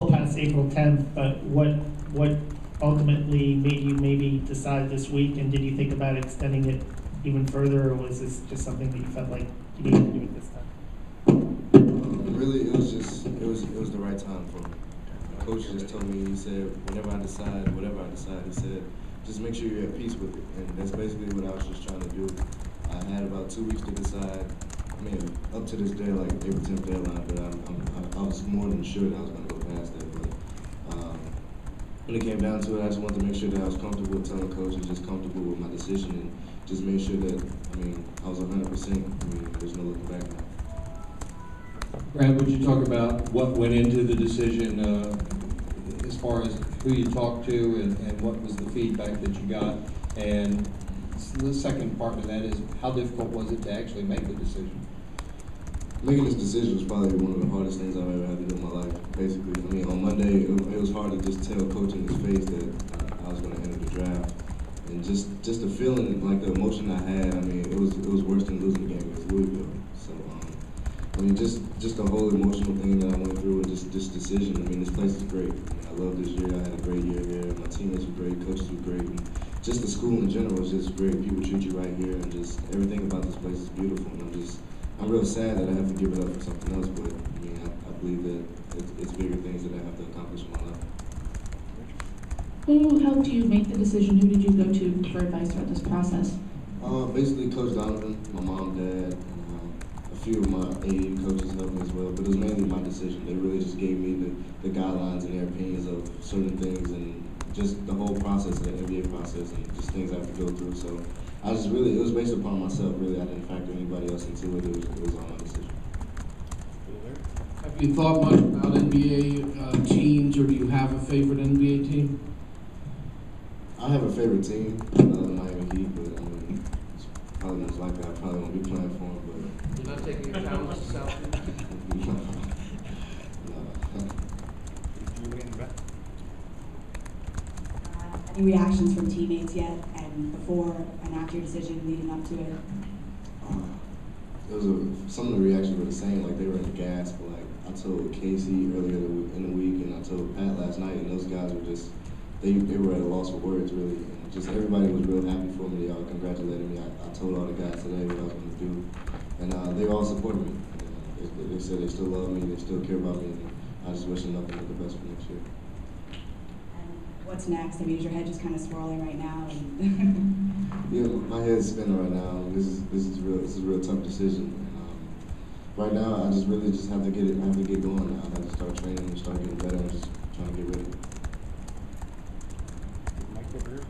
past April 10th, but what ultimately made you maybe decide this week, and did you think about extending it even further, or was this just something that you felt like you needed to do at this time? Really, it was the right time for me. The coach just told me, he said, whatever I decide, he said, just make sure you're at peace with it. And that's basically what I was just trying to do. I had about 2 weeks to decide. I mean, up to this day, like April 10th deadline, but I was more than sure that I was going to go past that. But when it came down to it, I just wanted to make sure that I was comfortable telling coach and just comfortable with my decision and just made sure that, I mean, I was 100%. I mean, there's no looking back now. Brad, would you talk about what went into the decision as far as who you talked to and what was the feedback that you got? And the second part of that is, how difficult was it to actually make the decision? Making this decision was probably one of the hardest things I've ever had to do in my life, basically. I mean, on Monday, it was hard to just tell coach in his face that I was going to enter the draft. And just the feeling, like the emotion I had, I mean, it was worse than losing the game against Louisville. So, I mean, just the whole emotional thing that I went through and just this decision. I mean, this place is great. I mean, I love this year. I had a great year here. My teammates were great. Coaches were great. And just the school in general is just great. People treat you right here, and just everything about this place is beautiful. And I'm real sad that I have to give it up for something else, but I mean, I believe that it's bigger things that I have to accomplish in my life. Who helped you make the decision? Who did you go to for advice throughout this process? Basically, Coach Donovan, my mom, dad, a few of my AU coaches helped me as well, but it was mainly my decision. They really just gave me the guidelines and their opinions of certain things and just the whole process, the NBA process, and just things I have to go through. So I just really, it was based upon myself, really. I didn't factor anybody else into it. It was all my decision. Have you thought much about NBA teams, or do you have a favorite NBA team? I have a favorite team, the Miami Heat, but I mean, it's probably most likely I probably won't be playing for them. But You're not taking your talents to South? Any reactions from teammates yet, and before and after your decision leading up to it? Some of the reactions were the same, like they were in the gasp. Like I told Casey earlier in the week, and I told Pat last night, and those guys were just, they were at a loss for words, really. And just everybody was real happy for me. They all congratulated me. I told all the guys today what I was going to do, and they all supported me. They said they still love me, they still care about me, and I just wish them nothing but the best for next year. What's next? I mean, is your head just kind of swirling right now? Yeah, my head's spinning right now. This is a real tough decision. Right now, I just really have to get it. I have to get going now. I have to start training and start getting better and just trying to get ready. Mike over here.